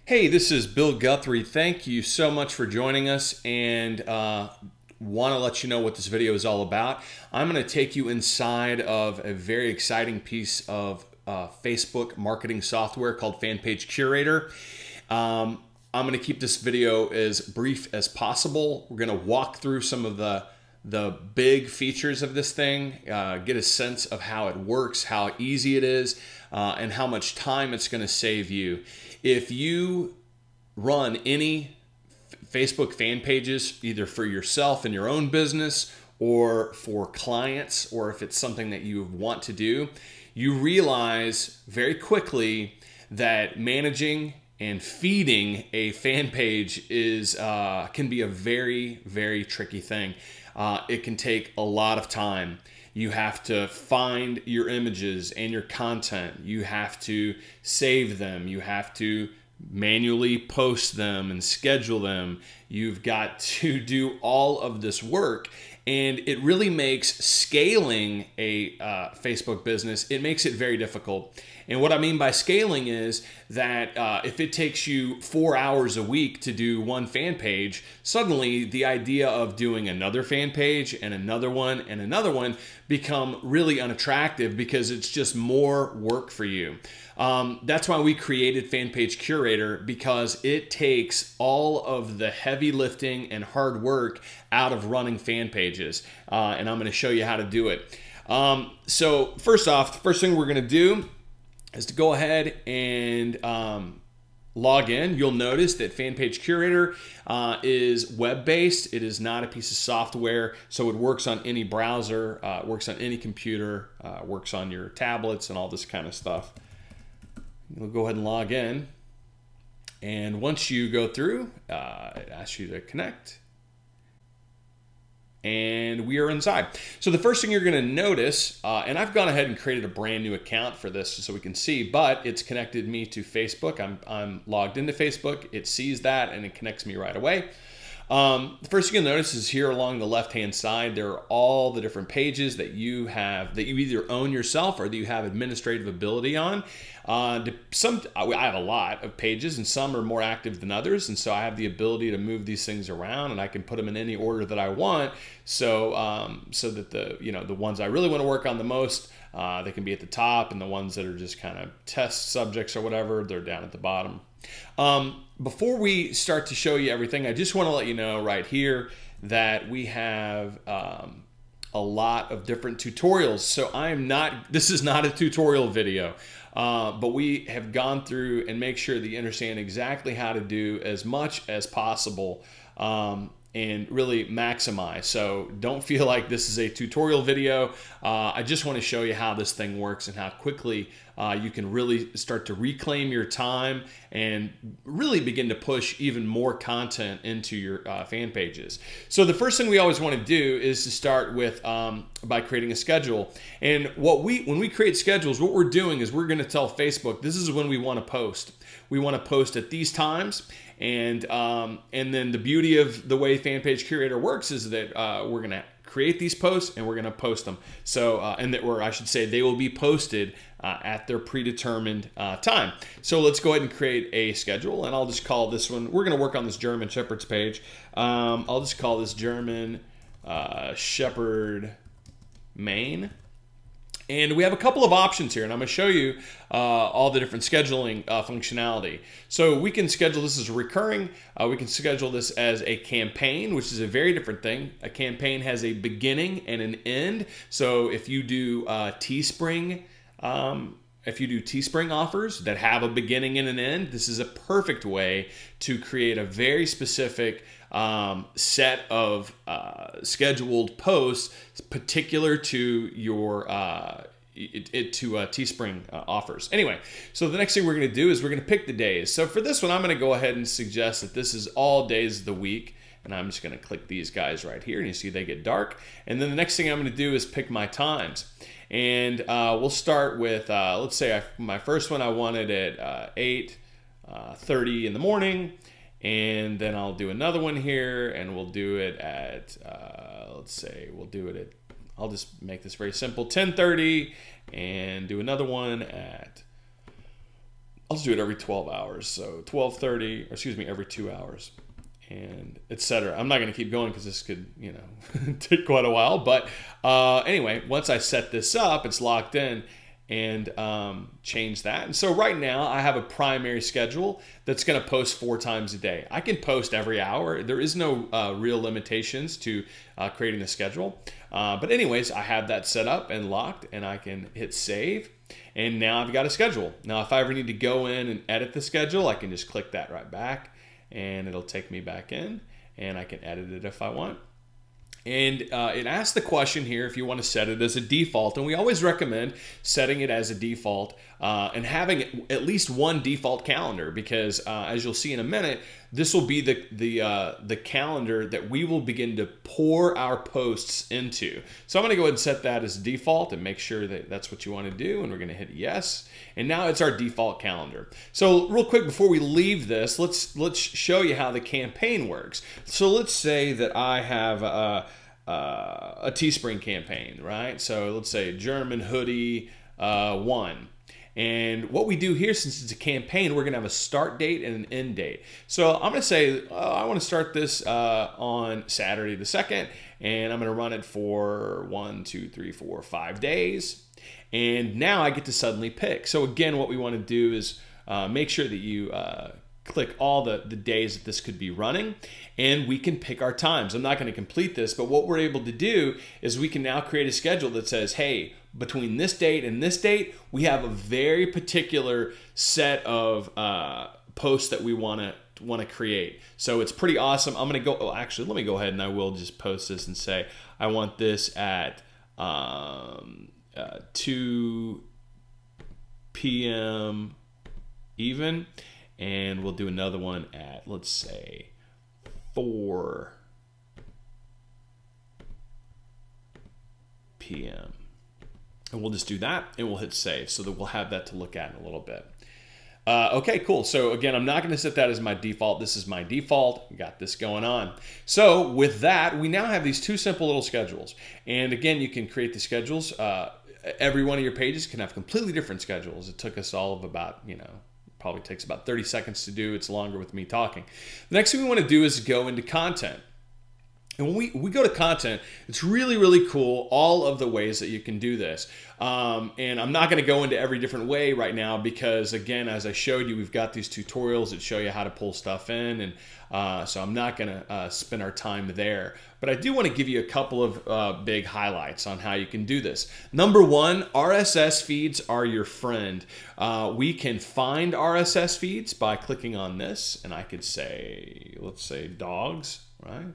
Hey, this is Bill Guthrie. Thank you so much for joining us, and want to let you know what this video is all about. I'm going to take you inside of a very exciting piece of Facebook marketing software called Fanpage Curator. I'm going to keep this video as brief as possible. We're going to walk through some of the big features of this thing, get a sense of how it works, how easy it is, and how much time it's going to save you. If you run any Facebook fan pages, either for yourself in your own business or for clients, or if it's something that you want to do, you realize very quickly that managing and feeding a fan page is can be a very tricky thing. It can take a lot of time. You have to find your images and your content. You have to save them. You have to manually post them and schedule them. You've got to do all of this work, and it really makes scaling a Facebook business, it makes it very difficult. And what I mean by scaling is that if it takes you 4 hours a week to do one fan page, suddenly the idea of doing another fan page and another one and another one become really unattractive because it's just more work for you. That's why we created Fanpage Curator, because it takes all of the heavy lifting and hard work out of running fan pages. And I'm going to show you how to do it. So first off, the first thing we're going to do is to go ahead and log in. You'll notice that Fanpage Curator is web-based. It is not a piece of software, so it works on any browser, works on any computer, works on your tablets and all this kind of stuff. We'll go ahead and log in. And once you go through, it asks you to connect. And we are inside. So the first thing you're going to notice, and I've gone ahead and created a brand new account for this so we can see, but it's connected me to Facebook. I'm logged into Facebook. It sees that and it connects me right away. The first thing you'll notice is here along the left-hand side, there are all the different pages that you have, that you either own yourself or that you have administrative ability on. I have a lot of pages, and some are more active than others, and so I have the ability to move these things around, and I can put them in any order that I want. So, so that the ones I really want to work on the most, they can be at the top, and the ones that are just kind of test subjects or whatever, they're down at the bottom. Before we start to show you everything, I just want to let you know right here that we have a lot of different tutorials. So this is not a tutorial video, but we have gone through and make sure that you understand exactly how to do as much as possible and really maximize. So don't feel like this is a tutorial video. I just want to show you how this thing works and how quickly you can really start to reclaim your time and really begin to push even more content into your fan pages. So the first thing we always want to do is to start with by creating a schedule. And when we create schedules, what we're doing is we're going to tell Facebook this is when we want to post. We want to post at these times. And then the beauty of the way Fanpage Curator works is that we're going to create these posts and we're going to post them. So, or I should say, they will be posted at their predetermined time. So let's go ahead and create a schedule, and I'll just call this one. We're going to work on this German Shepherd's page. I'll just call this German Shepherd Main. And we have a couple of options here, and I'm going to show you all the different scheduling functionality. So we can schedule this as recurring. We can schedule this as a campaign, which is a very different thing. A campaign has a beginning and an end. So if you do Teespring, offers that have a beginning and an end, this is a perfect way to create a very specific set of scheduled posts particular to your Teespring offers. Anyway, so the next thing we're going to do is we're going to pick the days. So for this one, I'm going to go ahead and suggest that this is all days of the week. And I'm just going to click these guys right here, and you see they get dark. And then the next thing I'm going to do is pick my times. And we'll start with, let's say my first one I wanted at 8:30 in the morning. And then I'll do another one here, and we'll do it at, let's say we'll do it at, I'll just make this very simple, 10:30, and do another one at I'll just do it every 12 hours. So 12:30, or excuse me, every 2 hours, and etc. I'm not going to keep going because this could, you know, take quite a while. But anyway, once I set this up, it's locked in, and change that. And so right now I have a primary schedule that's going to post 4 times a day. I can post every hour. There is no real limitations to creating the schedule. But anyways, I have that set up and locked, and I can hit save. And now I've got a schedule. Now, if I ever need to go in and edit the schedule, I can just click that right back, and it'll take me back in, and I can edit it if I want. And it asks the question here if you want to set it as a default, and we always recommend setting it as a default and having at least one default calendar, because as you'll see in a minute, this will be the calendar that we will begin to pour our posts into. So I'm going to go ahead and set that as default and make sure that that's what you want to do, and we're going to hit yes. And now it's our default calendar. So real quick before we leave this, let's show you how the campaign works. So let's say that I have a Teespring campaign, right? So let's say German hoodie 1. And what we do here, since it's a campaign, we're going to have a start date and an end date. So I'm going to say I want to start this on Saturday the 2nd, and I'm going to run it for 1, 2, 3, 4, 5 days. And now I get to suddenly pick. So again, what we want to do is make sure that you click all the days that this could be running, and we can pick our times. I'm not going to complete this, but what we're able to do is we can now create a schedule that says, hey, between this date and this date, we have a very particular set of posts that we want to create. So it's pretty awesome. I'm going to go, oh, actually, let me go ahead and I will just post this and say, I want this at 2 p.m. even. And we'll do another one at, let's say, 4 p.m. And we'll just do that, and we'll hit save, so that we'll have that to look at in a little bit. Okay, cool. So again, I'm not going to set that as my default. This is my default. We got this going on. So with that, we now have these 2 simple little schedules. And again, you can create the schedules. Every one of your pages can have completely different schedules. It took us all of about, probably takes about 30 seconds to do. It's longer with me talking. The next thing we want to do is go into content. And when we go to content, it's really, really cool, all of the ways that you can do this. And I'm not going to go into every different way right now because, again, as I showed you, we've got these tutorials that show you how to pull stuff in. And so I'm not going to spend our time there. But I do want to give you a couple of big highlights on how you can do this. Number 1, RSS feeds are your friend. We can find RSS feeds by clicking on this. And I could say, let's say dogs, right?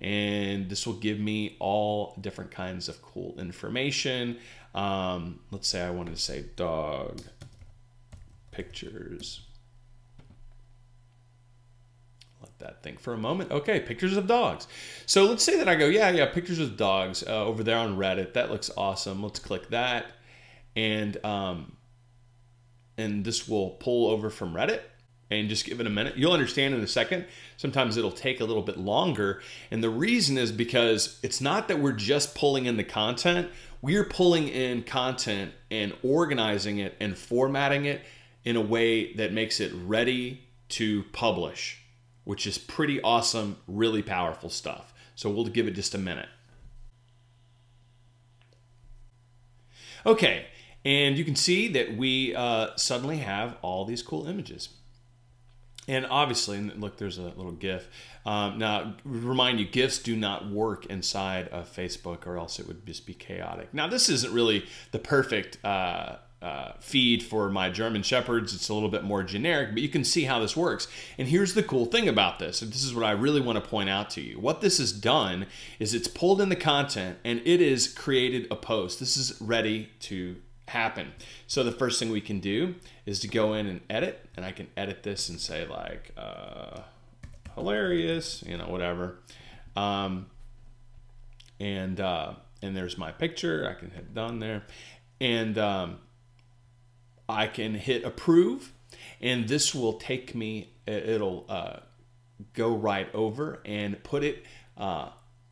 And this will give me all different kinds of cool information. Let's say I wanted to say dog pictures. Let that think for a moment. Okay, pictures of dogs. So let's say that I go, yeah, pictures of dogs over there on Reddit. That looks awesome. Let's click that. And this will pull over from Reddit. And just give it a minute. You'll understand in a second. Sometimes it'll take a little bit longer. And the reason is because it's not that we're just pulling in the content. We're pulling in content and organizing it and formatting it in a way that makes it ready to publish, which is pretty awesome, really powerful stuff. So we'll give it just a minute. Okay, and you can see that we suddenly have all these cool images. And obviously, and look, there's a little GIF. Now, remind you, GIFs do not work inside of Facebook, or else it would just be chaotic. Now, this isn't really the perfect feed for my German Shepherds. It's a little bit more generic, but you can see how this works. And here's the cool thing about this, and this is what I really want to point out to you. What this has done is it's pulled in the content, and it has created a post. This is ready to happen. So the first thing we can do is to go in and edit, and I can edit this and say like hilarious, whatever. And there's my picture. I can hit done there, and I can hit approve, and this will take me. It'll go right over and put it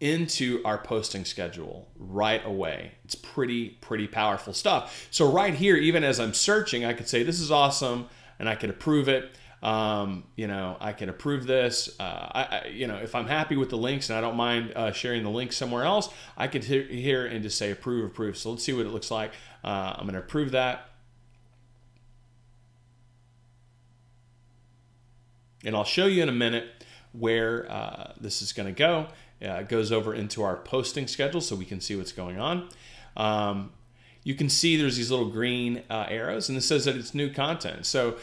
into our posting schedule right away. It's pretty powerful stuff. So right here, even as I'm searching, I could say, this is awesome. and I can approve it. You know, I can approve this. You know, if I'm happy with the links and I don't mind sharing the link somewhere else, I could hit here and just say approve, approve. So let's see what it looks like. I'm going to approve that. And I'll show you in a minute where this is going to go. It goes over into our posting schedule so we can see what's going on. You can see there's these little green arrows, and this says that it's new content. So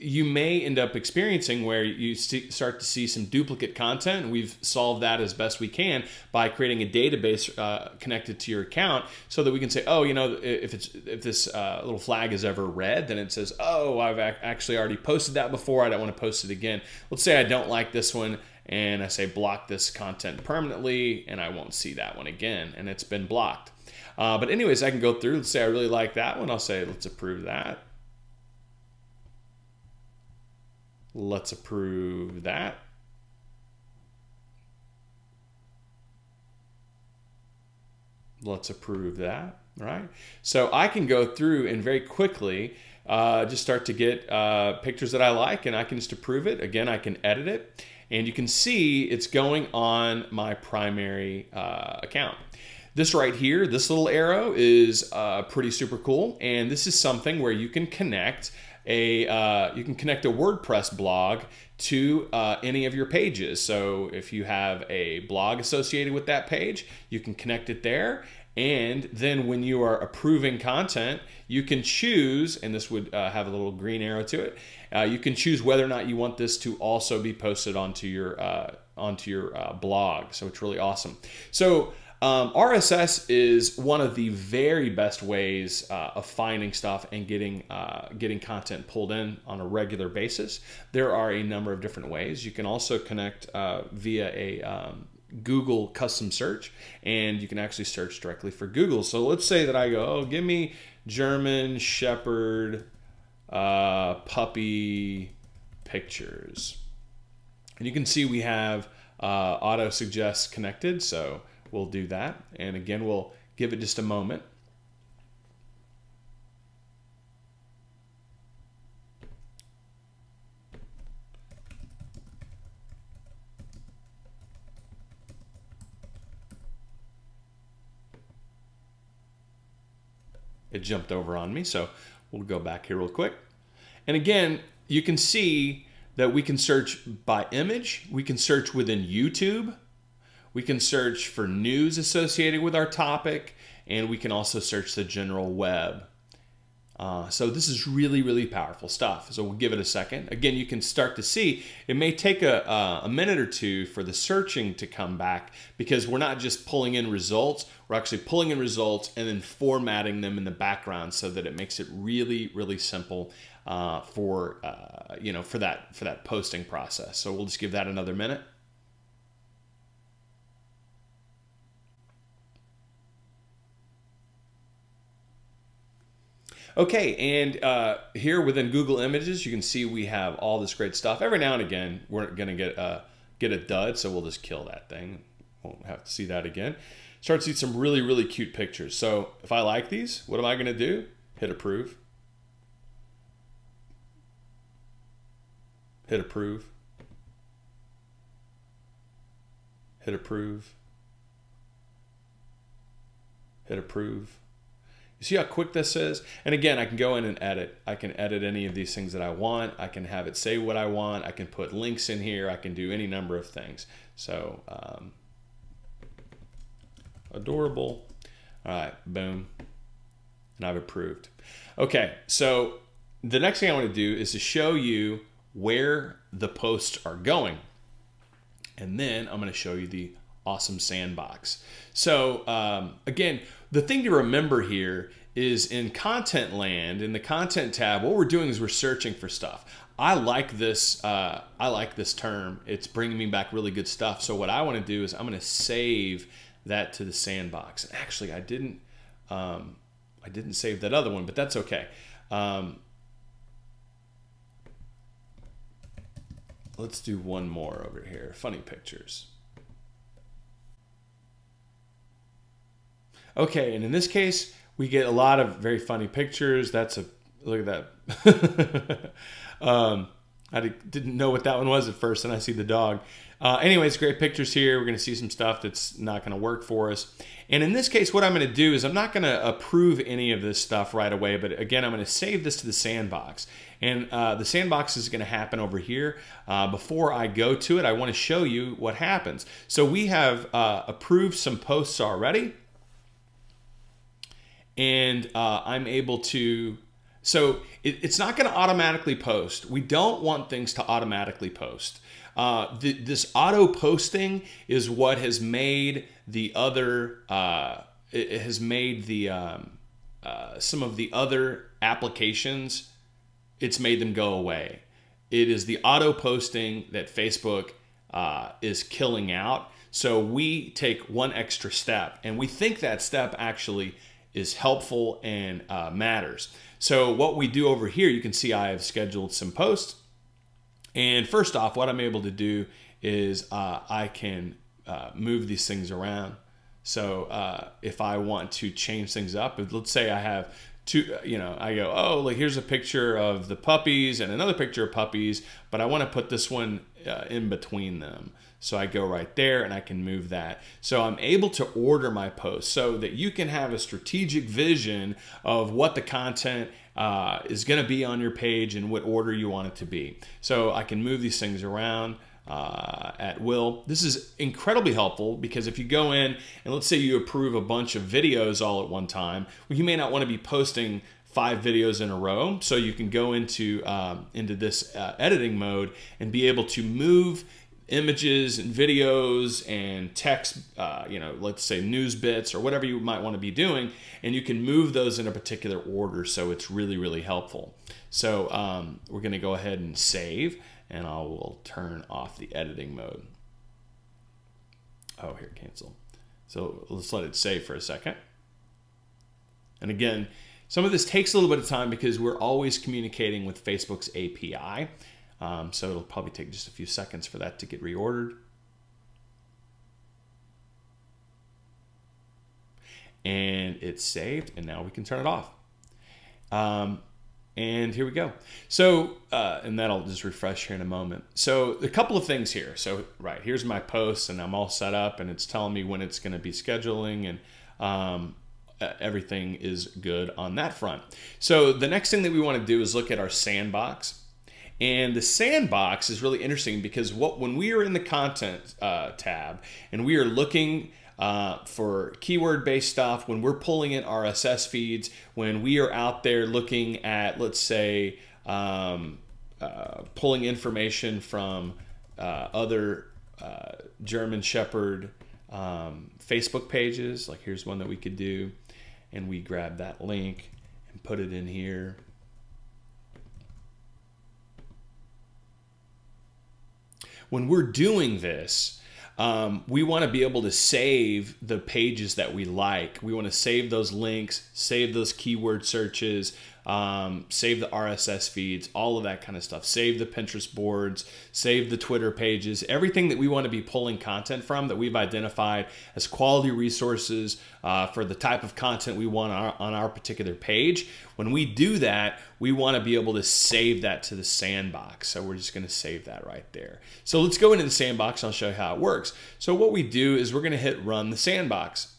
you may end up experiencing where you start to see some duplicate content. And we've solved that as best we can by creating a database connected to your account so that we can say, oh, you know, if this little flag is ever red, then it says, oh, I've actually already posted that before. I don't want to post it again. Let's say I don't like this one, and I say block this content permanently, and I won't see that one again, and it's been blocked. But anyways, I can go through. Let's say I really like that one. I'll say, let's approve that. Let's approve that. Let's approve that, right? So I can go through and very quickly just start to get pictures that I like, and I can just approve it. Again, I can edit it, and you can see it's going on my primary account. This right here, this little arrow is pretty super cool, and this is something where you can connect a WordPress blog to any of your pages. So if you have a blog associated with that page, you can connect it there. And then when you are approving content, you can choose, and this would have a little green arrow to it, you can choose whether or not you want this to also be posted onto your blog. So it's really awesome. So RSS is one of the very best ways of finding stuff and getting content pulled in on a regular basis. There are a number of different ways. You can also connect via a Google custom search, and you can actually search directly for Google. So let's say that I go, oh, give me German Shepherd puppy pictures. And you can see we have auto suggest connected. So we'll do that. And again, we'll give it just a moment. It jumped over on me, so we'll go back here real quick. And again, you can see that we can search by image. We can search within YouTube. We can search for news associated with our topic, and we can also search the general web. So this is really, really powerful stuff. So we'll give it a second. Again, you can start to see it may take a minute or two for the searching to come back, because we're not just pulling in results. We're actually pulling in results and then formatting them in the background so that it makes it really, really simple for that posting process. So we'll just give that another minute. Okay, and here within Google Images, you can see we have all this great stuff. Every now and again, we're going to get a dud, so we'll just kill that thing. Won't have to see that again. Start to see some really, really cute pictures. So if I like these, what am I going to do? Hit approve. Hit approve. Hit approve. Hit approve. You see how quick this is? And again, I can go in and edit. I can edit any of these things that I want. I can have it say what I want. I can put links in here. I can do any number of things. So, adorable. All right, boom. And I've approved. Okay, so the next thing I want to do is to show you where the posts are going. And then I'm going to show you the awesome sandbox. So again, the thing to remember here is in content land, in the content tab, what we're doing is we're searching for stuff. I like this term. It's bringing me back really good stuff. So what I want to do is I'm going to save that to the sandbox. Actually, I didn't save that other one, but that's okay. Let's do one more over here. Funny pictures. Okay, and in this case, we get a lot of very funny pictures. That's Look at that. I didn't know what that one was at first, and I see the dog. Anyways, great pictures here. We're going to see some stuff that's not going to work for us. And in this case, what I'm going to do is I'm not going to approve any of this stuff right away, but again, I'm going to save this to the sandbox. And the sandbox is going to happen over here. Before I go to it, I want to show you what happens. So we have approved some posts already. And I'm able to, so it's not going to automatically post. We don't want things to automatically post. This auto posting is what has made the other, it has made the, some of the other applications, it's made them go away. It is the auto posting that Facebook is killing out. So we take one extra step, and we think that step actually is helpful and matters. So what we do over here, you can see I have scheduled some posts. And first off, what I'm able to do is I can move these things around. So if I want to change things up, let's say I have two, I go, oh, like here's a picture of the puppies and another picture of puppies, but I want to put this one in between them. So I go right there and I can move that. So I'm able to order my posts so that you can have a strategic vision of what the content is going to be on your page and what order you want it to be. So I can move these things around at will. This is incredibly helpful because if you go in and let's say you approve a bunch of videos all at one time, well, you may not want to be posting 5 videos in a row. So you can go into this editing mode and be able to move images and videos and text, let's say news bits or whatever you might want to be doing, and you can move those in a particular order. So it's really, really helpful. So we're going to go ahead and save, and I will turn off the editing mode. Oh, here, cancel. So let's let it save for a second. And again, some of this takes a little bit of time because we're always communicating with Facebook's API. So it'll probably take just a few seconds for that to get reordered. And it's saved, and now we can turn it off. And here we go. So, and that'll just refresh here in a moment. So a couple of things here. So, right, here's my post, and I'm all set up, and it's telling me when it's going to be scheduling, and everything is good on that front. So the next thing that we want to do is look at our sandbox. And the sandbox is really interesting because when we are in the content tab and we are looking for keyword-based stuff, when we're pulling in RSS feeds, when we are out there looking at, let's say, pulling information from other German Shepherd Facebook pages, like here's one that we could do, and we grab that link and put it in here. When we're doing this, we want to be able to save the pages that we like. We want to save those links, save those keyword searches, save the RSS feeds, all of that kind of stuff. Save the Pinterest boards, save the Twitter pages, everything that we want to be pulling content from that we've identified as quality resources for the type of content we want on our particular page. When we do that, we want to be able to save that to the sandbox. So we're just going to save that right there. So let's go into the sandbox and I'll show you how it works. So what we do is we're going to hit run the sandbox.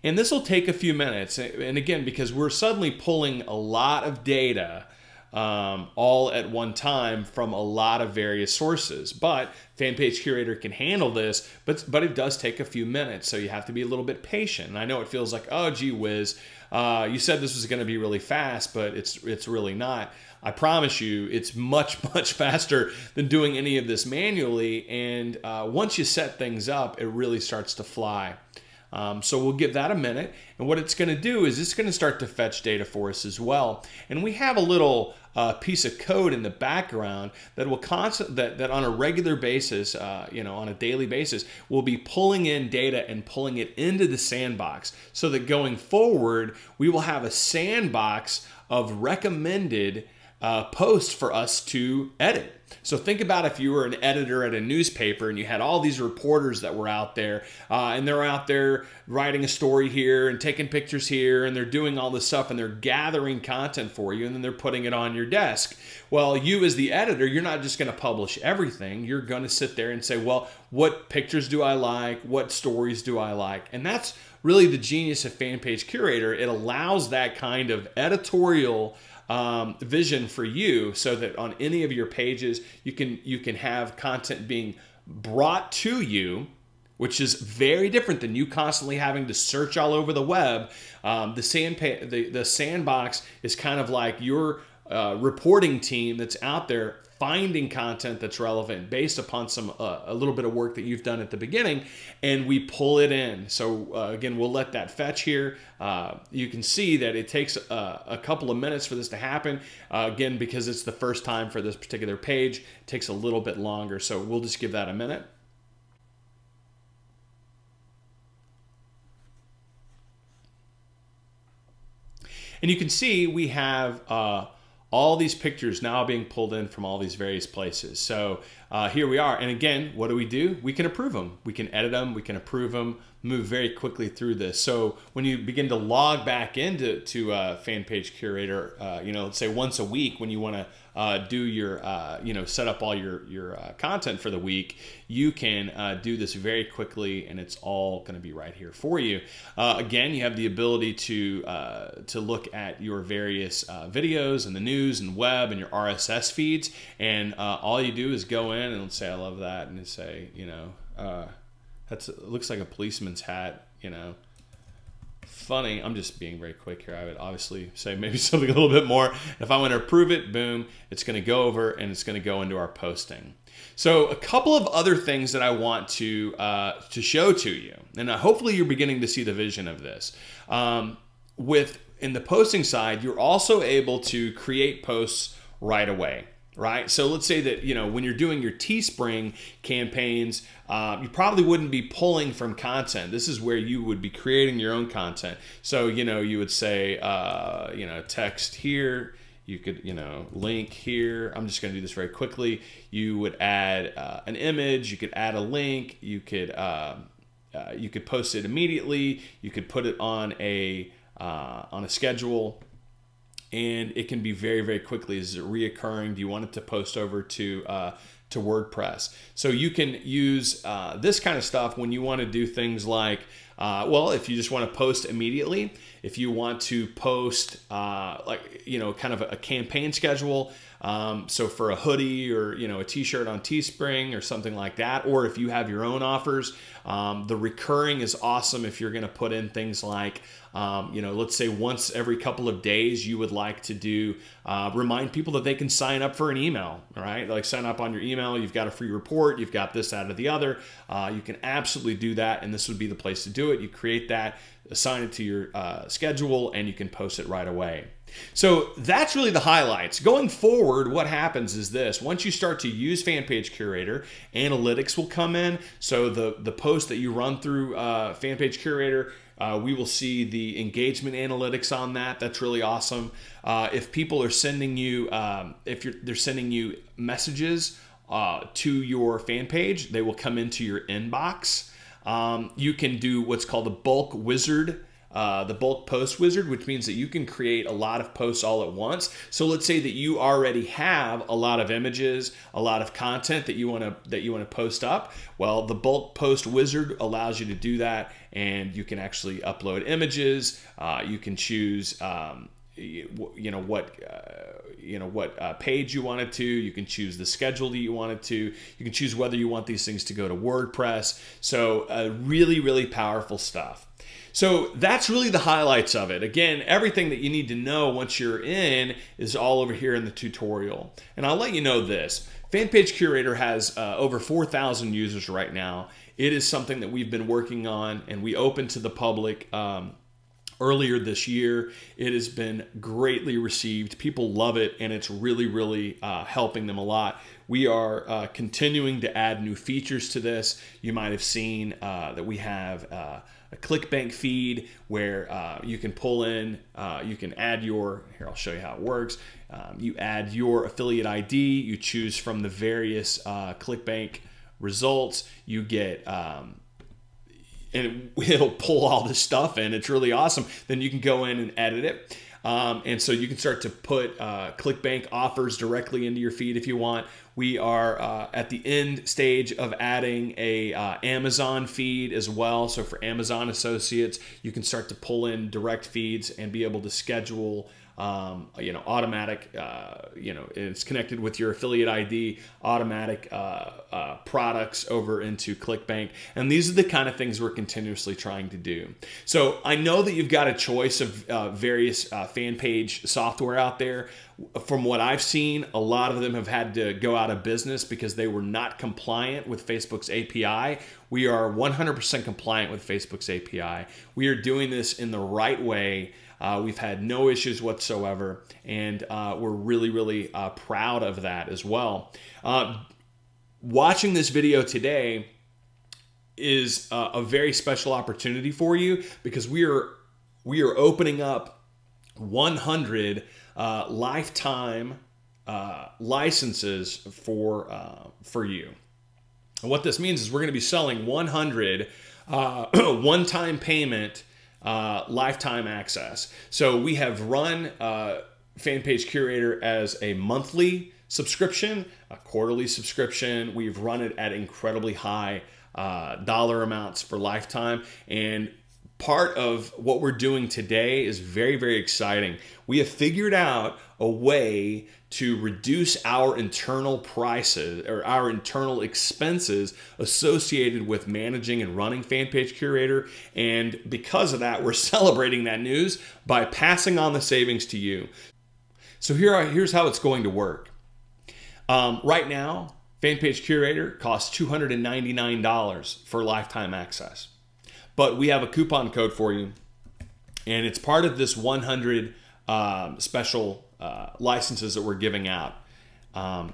And this will take a few minutes. And again, because we're suddenly pulling a lot of data all at one time from a lot of various sources. But Fanpage Curator can handle this, but it does take a few minutes. So you have to be a little bit patient. And I know it feels like, oh, gee whiz, you said this was going to be really fast, but it's really not. I promise you, it's much, much faster than doing any of this manually. And once you set things up, it really starts to fly. So we'll give that a minute, and what it's going to do is it's going to start to fetch data for us as well. And we have a little piece of code in the background that will that on a regular basis, on a daily basis, will be pulling in data and pulling it into the sandbox, so that going forward we will have a sandbox of recommended posts for us to edit. So think about if you were an editor at a newspaper and you had all these reporters that were out there and they're out there writing a story here and taking pictures here and they're doing all this stuff and they're gathering content for you and then they're putting it on your desk. Well, you as the editor, you're not just going to publish everything. You're going to sit there and say, well, what pictures do I like? What stories do I like? And that's really the genius of Fanpage Curator. It allows that kind of editorial vision for you so that on any of your pages you can have content being brought to you, which is very different than you constantly having to search all over the web. The sandbox is kind of like your reporting team that's out there finding content that's relevant based upon a little bit of work that you've done at the beginning, and we pull it in. So again, we'll let that fetch here. You can see that it takes a couple of minutes for this to happen. Again, because it's the first time for this particular page, it takes a little bit longer. So we'll just give that a minute. And you can see we have all these pictures now being pulled in from all these various places. So here we are. And again, what do? We can approve them. We can edit them. We can approve them, move very quickly through this. So when you begin to log back into Fanpage Curator, let's say once a week when you want to do your, set up all your content for the week, you can do this very quickly and it's all going to be right here for you. Again, you have the ability to look at your various videos and the news and web and your RSS feeds. And all you do is go in and let's say, I love that. And say, it looks like a policeman's hat, Funny. I'm just being very quick here. I would obviously say maybe something a little bit more. If I want to approve it, boom, it's going to go over and it's going to go into our posting. So a couple of other things that I want to show to you, and hopefully you're beginning to see the vision of this. In the posting side, you're also able to create posts right away. Right? So let's say that, when you're doing your Teespring campaigns, you probably wouldn't be pulling from content. This is where you would be creating your own content. So, you would say, text here, you could, link here. I'm just going to do this very quickly. You would add an image, you could add a link, you could post it immediately, you could put it on a schedule. And it can be very, very quickly. Is it reoccurring? Do you want it to post over to WordPress? So you can use this kind of stuff when you want to do things like, if you just want to post immediately, if you want to post kind of a campaign schedule. So for a hoodie or, a t-shirt on Teespring or something like that, or if you have your own offers, the recurring is awesome if you're going to put in things like, let's say once every couple of days you would like to do, remind people that they can sign up for an email, right? Like sign up on your email, you've got a free report, you've got this, that, or the other. You can absolutely do that, and this would be the place to do it. You create that, assign it to your schedule, and you can post it right away. So that's really the highlights. Going forward, what happens is this. Once you start to use Fanpage Curator, analytics will come in. So the post that you run through Fanpage Curator, we will see the engagement analytics on that. That's really awesome. If people are sending you, they're sending you messages to your fan page, they will come into your inbox. You can do what's called the bulk wizard. The bulk post wizard, which means that you can create a lot of posts all at once. So let's say that you already have a lot of images, a lot of content that you want to post up. Well, the bulk post wizard allows you to do that, and you can actually upload images. You can choose what page you want it to. You can choose the schedule that you want it to. You can choose whether you want these things to go to WordPress. So really, really powerful stuff. So that's really the highlights of it. Again, everything that you need to know once you're in is all over here in the tutorial. And I'll let you know this. Fanpage Curator has over 4,000 users right now. It is something that we've been working on, and we opened to the public earlier this year. It has been greatly received. People love it, and it's really, really helping them a lot. We are continuing to add new features to this. You might have seen that we have ClickBank feed where you can pull in, you can add your, here I'll show you how it works. You add your affiliate ID, you choose from the various ClickBank results, you get, and it'll pull all this stuff in. It's really awesome. Then you can go in and edit it. And so you can start to put ClickBank offers directly into your feed if you want. We are at the end stage of adding a Amazon feed as well. So for Amazon associates, you can start to pull in direct feeds and be able to schedule automatic, it's connected with your affiliate ID, automatic products over into ClickBank. And these are the kind of things we're continuously trying to do. So I know that you've got a choice of various Fanpage software out there. From what I've seen, a lot of them have had to go out of business because they were not compliant with Facebook's API. We are 100% compliant with Facebook's API. We are doing this in the right way. We've had no issues whatsoever, and we're really, really proud of that as well. Watching this video today is a very special opportunity for you because we are opening up 100 lifetime licenses for you. And what this means is we're going to be selling 100 one-time payment lifetime access. So we have run Fanpage Curator as a monthly subscription, a quarterly subscription. We've run it at incredibly high dollar amounts for lifetime. And part of what we're doing today is very, very exciting. We have figured out a way to reduce our internal prices or our internal expenses associated with managing and running Fanpage Curator. And because of that, we're celebrating that news by passing on the savings to you. So here's how it's going to work. Right now, Fanpage Curator costs $299 for lifetime access. But we have a coupon code for you, and it's part of this 100 special licenses that we're giving out.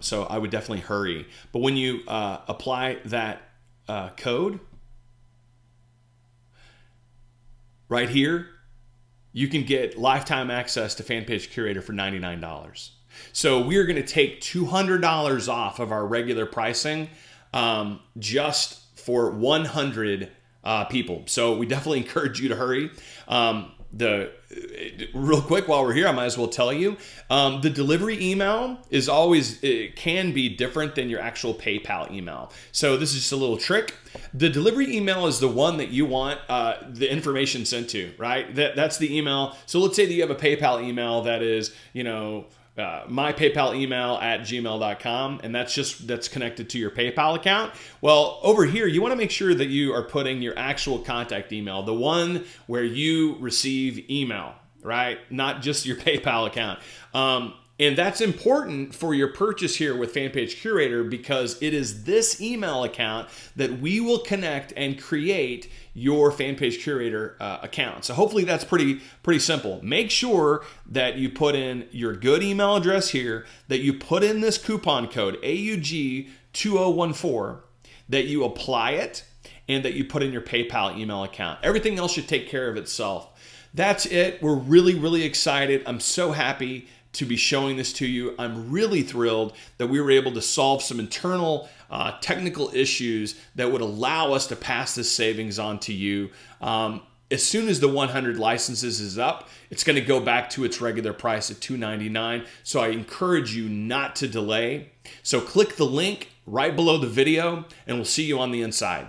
So I would definitely hurry. But when you apply that code right here, you can get lifetime access to Fanpage Curator for $99. So we are going to take $200 off of our regular pricing just for 100 people. So we definitely encourage you to hurry. Real quick while we're here, I might as well tell you, the delivery email is always, it can be different than your actual PayPal email. So this is just a little trick. The delivery email is the one that you want the information sent to, right? That's the email. So let's say that you have a PayPal email that is, my PayPal email at gmail.com, and that's connected to your PayPal account. Well, over here, you want to make sure that you are putting your actual contact email, the one where you receive email, right? Not just your PayPal account. And that's important for your purchase here with Fanpage Curator because it is this email account that we will connect and create your Fanpage Curator account. So hopefully that's pretty simple. Make sure that you put in your good email address here, that you put in this coupon code AUG2014, that you apply it, and that you put in your PayPal email account. Everything else should take care of itself. That's it. We're really, really excited. I'm so happy to be showing this to you. I'm really thrilled that we were able to solve some internal technical issues that would allow us to pass this savings on to you. As soon as the 100 licenses is up, it's going to go back to its regular price at $299. So I encourage you not to delay. So click the link right below the video and we'll see you on the inside.